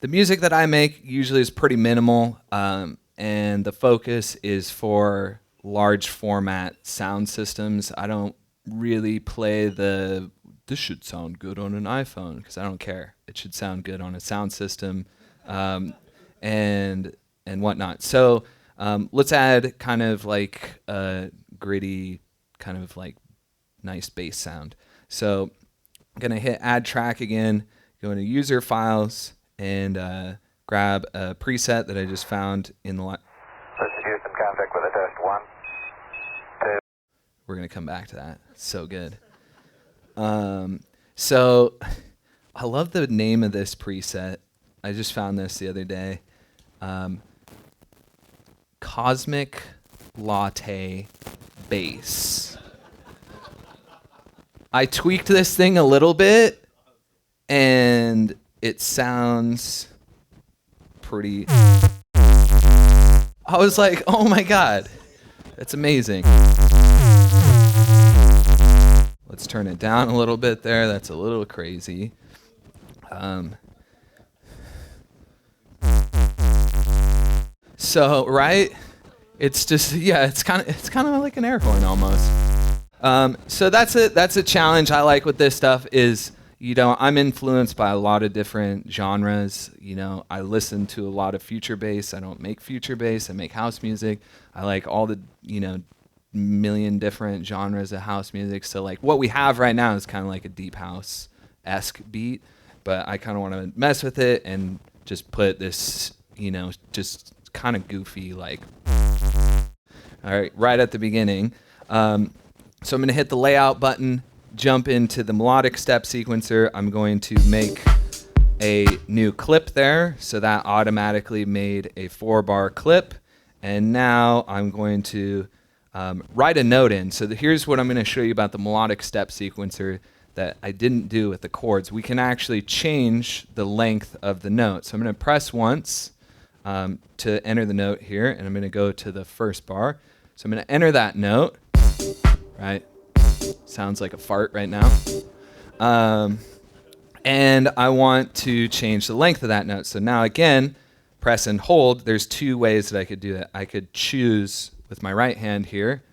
The music that I make usually is pretty minimal, and the focus is for large format sound systems. I don't really play this should sound good on an iPhone, because I don't care. It should sound good on a sound system, and whatnot. So let's add kind of like a gritty, kind of like nice bass sound. So I'm gonna hit add track again, go into user files, and grab a preset that I just found in the This is Houston, contact with a test. 1, 2. We're gonna come back to that. So good. So I love the name of this preset. I just found this the other day. Cosmic Latte Bass. I tweaked this thing a little bit, and it sounds pretty... I was like, oh my God, that's amazing. Let's turn it down a little bit there. That's a little crazy. So, right? It's just, yeah, it's kind of like an air horn almost. So that's a challenge I like with this stuff is, I'm influenced by a lot of different genres. I listen to a lot of future bass. I don't make future bass. I make house music. I like all the, million different genres of house music. So like what we have right now is kind of like a deep house-esque beat, but I kind of want to mess with it and just put this, just kind of goofy, like, all right at the beginning. So I'm going to hit the layout button, jump into the melodic step sequencer. I'm going to make a new clip there. So that automatically made a 4-bar clip. And now I'm going to write a note in. So here's what I'm going to show you about the melodic step sequencer that I didn't do with the chords. We can actually change the length of the note. So I'm going to press once to enter the note here, and I'm going to go to the first bar. So I'm going to enter that note, right? Sounds like a fart right now. And I want to change the length of that note. So now again, press and hold. There's 2 ways that I could do that. I could choose with my right hand here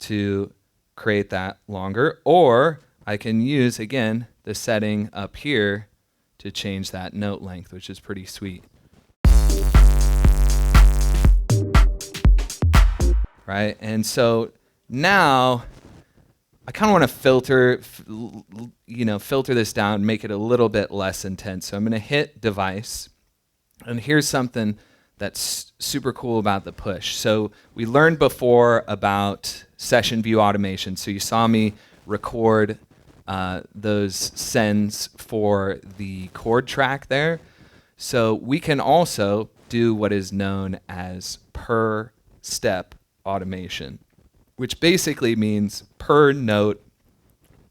to create that longer, or I can use, again, the setting up here to change that note length, which is pretty sweet. Right? And so now I kind of want to filter this down, make it a little bit less intense. So I'm going to hit device, and here's something that's super cool about the push. So we learned before about session view automation. So you saw me record those sends for the chord track there. So we can also do what is known as per step automation, which basically means per note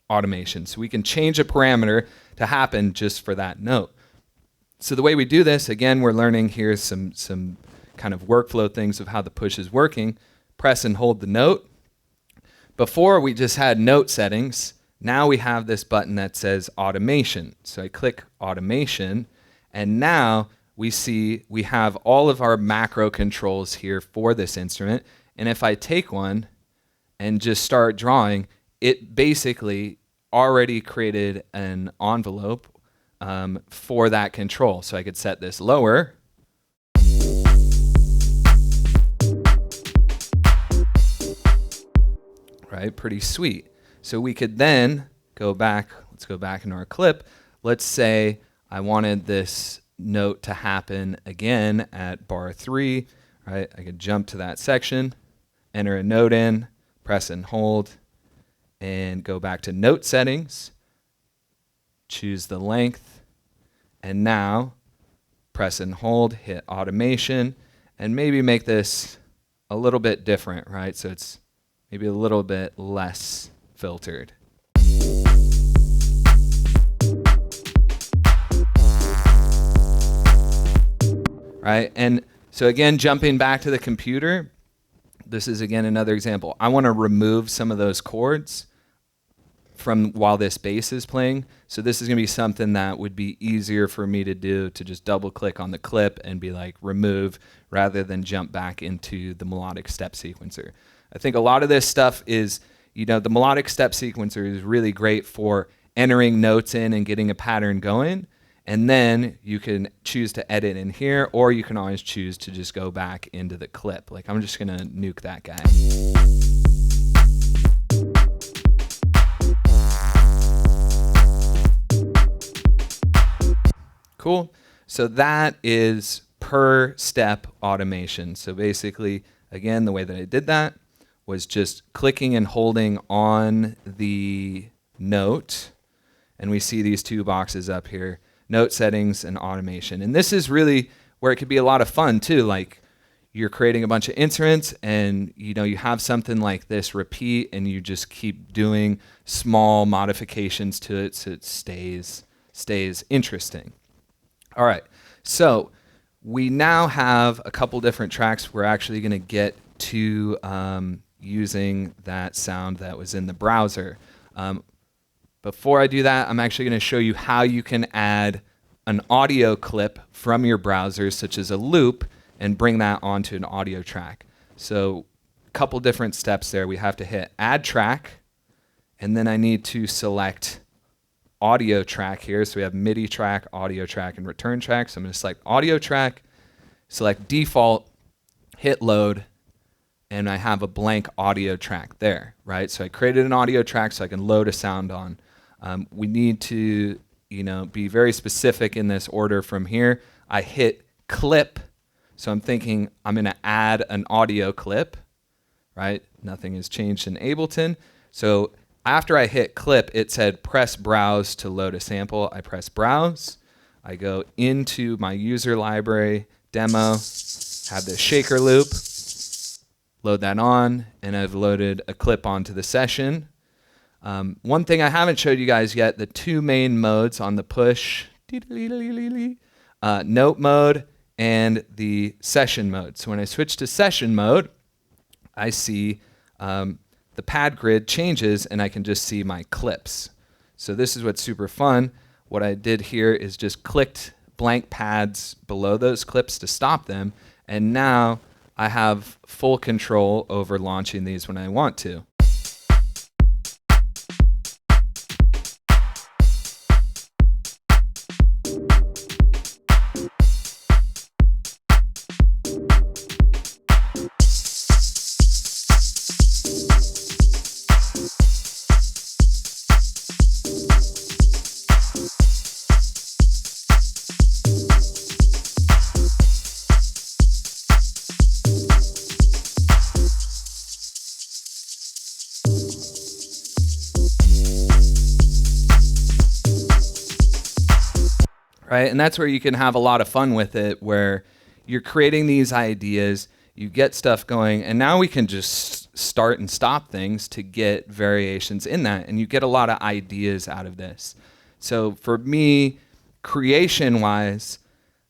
automation. So we can change a parameter to happen just for that note. So the way we do this, again, we're learning here some kind of workflow things of how the push is working. Press and hold the note. Before we just had note settings. Now we have this button that says automation. So I click automation, and now we see we have all of our macro controls here for this instrument. And if I take one and just start drawing, it basically already created an envelope for that control. So I could set this lower. Right, pretty sweet. So we could then go back, let's go back into our clip. Let's say I wanted this note to happen again at bar 3, right? I could jump to that section, enter a note in, press and hold, and go back to note settings, choose the length, and now press and hold, hit automation, and maybe make this a little bit different, right? So it's maybe a little bit less filtered. Right? And so again, jumping back to the computer, this is again another example. I want to remove some of those chords from while this bass is playing. So this is going to be something that would be easier for me to do, to just double click on the clip and be like remove, rather than jump back into the melodic step sequencer. I think a lot of this stuff is, the melodic step sequencer is really great for entering notes in and getting a pattern going. And then you can choose to edit in here, or you can always choose to just go back into the clip. Like, I'm just going to nuke that guy. Cool. So that is per step automation. So basically, again, the way that I did that was just clicking and holding on the note. And we see these two boxes up here, note settings and automation. And this is really where it could be a lot of fun too. Like, you're creating a bunch of instruments and you have something like this repeat, and you just keep doing small modifications to it so it stays interesting. All right, so we now have a couple different tracks. We're actually going to get to using that sound that was in the browser. Before I do that, I'm actually going to show you how you can add an audio clip from your browser, such as a loop, and bring that onto an audio track. So a couple different steps there. We have to hit add track, and then I need to select audio track here. So we have MIDI track, audio track, and return track. So I'm going to select audio track, select default, hit load, and I have a blank audio track there, right? So I created an audio track so I can load a sound on. We need to, be very specific in this order from here. I hit clip, so I'm thinking I'm going to add an audio clip, right? Nothing has changed in Ableton. So after I hit clip, it said press browse to load a sample. I press browse. I go into my user library demo, have this shaker loop, load that on, and I've loaded a clip onto the session. One thing I haven't showed you guys yet, the two main modes on the push, note mode and the session mode. So when I switch to session mode, I see the pad grid changes, and I can just see my clips. So this is what's super fun. What I did here is just clicked blank pads below those clips to stop them, and now I have full control over launching these when I want to. Right? And that's where you can have a lot of fun with it, where you're creating these ideas, you get stuff going, and now we can just start and stop things to get variations in that, and you get a lot of ideas out of this. So for me, creation-wise,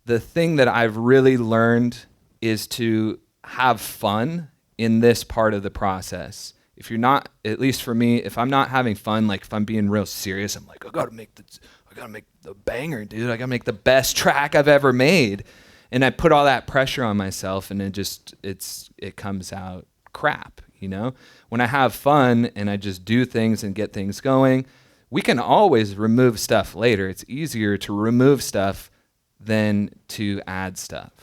the thing that I've really learned is to have fun in this part of the process. If you're not, at least for me, if I'm not having fun, like if I'm being real serious, I'm like, I gotta make the banger, dude. I gotta make the best track I've ever made. And I put all that pressure on myself, and it comes out crap, When I have fun and I just do things and get things going, we can always remove stuff later. It's easier to remove stuff than to add stuff,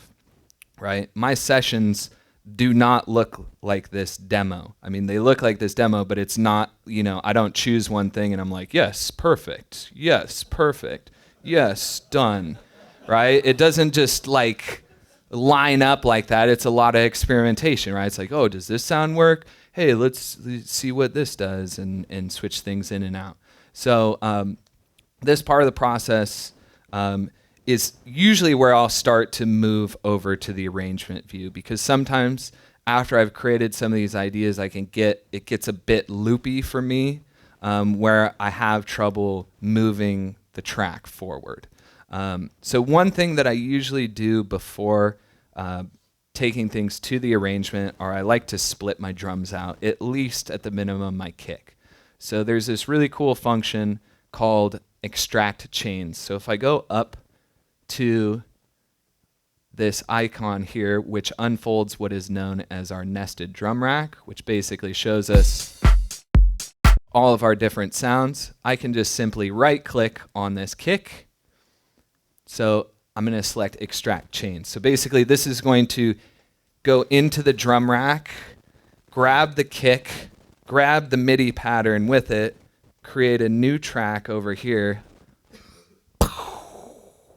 right? My sessions do not look like this demo. I mean, they look like this demo, but it's not, I don't choose one thing and I'm like, yes, perfect. Yes, perfect. Yes, done. Right? It doesn't just like line up like that. It's a lot of experimentation, right? It's like, oh, does this sound work? Hey, let's see what this does, and switch things in and out. So this part of the process is usually where I'll start to move over to the arrangement view, because sometimes after I've created some of these ideas, it gets a bit loopy for me, where I have trouble moving the track forward. So one thing that I usually do before taking things to the arrangement, or I like to split my drums out, at least at the minimum my kick. So there's this really cool function called extract chains. So if I go up to this icon here, which unfolds what is known as our nested drum rack, which basically shows us all of our different sounds, I can just simply right click on this kick. So I'm going to select extract chains. So basically this is going to go into the drum rack, grab the kick, grab the MIDI pattern with it, create a new track over here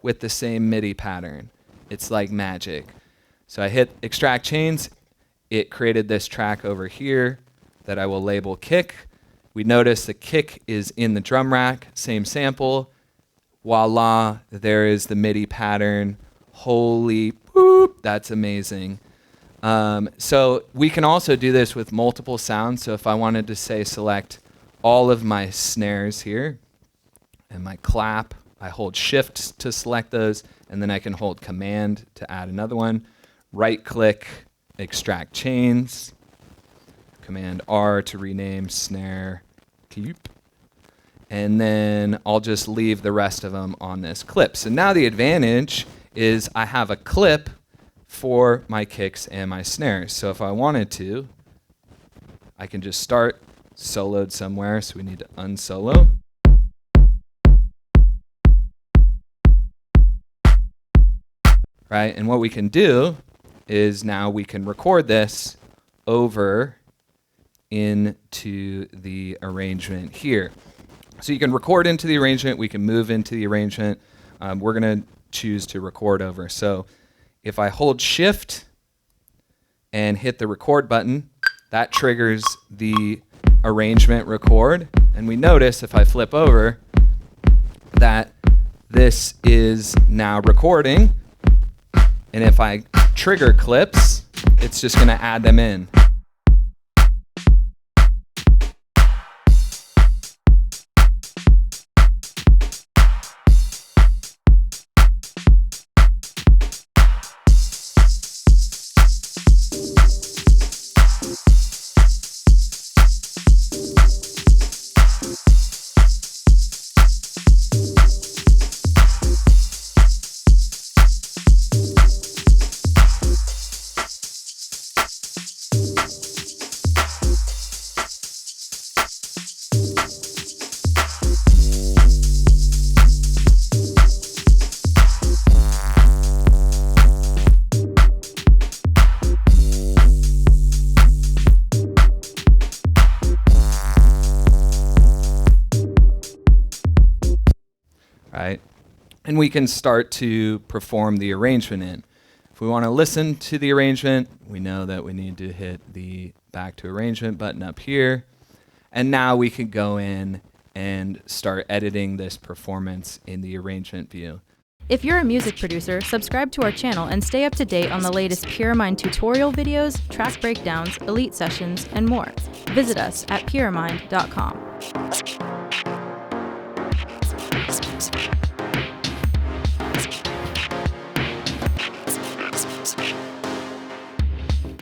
with the same MIDI pattern. It's like magic. So I hit extract chains, it created this track over here that I will label kick. We notice the kick is in the drum rack, same sample. Voila, there is the MIDI pattern. Holy boop, that's amazing. So we can also do this with multiple sounds. So if I wanted to say select all of my snares here and my clap, I hold shift to select those, and then I can hold command to add another one. Right click, extract chains, command R to rename snare, keep. And then I'll just leave the rest of them on this clip. So now the advantage is I have a clip for my kicks and my snares. So if I wanted to, I can just start soloed somewhere. So we need to unsolo. Right? And what we can do is now we can record this over into the arrangement here. So you can record into the arrangement, we can move into the arrangement. We're going to choose to record over. So if I hold shift and hit the record button, that triggers the arrangement record. And we notice if I flip over that this is now recording. And if I trigger clips, it's just going to add them in. Right? And we can start to perform the arrangement in. If we want to listen to the arrangement, we know that we need to hit the back to arrangement button up here. And now we can go in and start editing this performance in the arrangement view. If you're a music producer, subscribe to our channel and stay up to date on the latest Pyramind tutorial videos, track breakdowns, elite sessions, and more. Visit us at pyramind.com.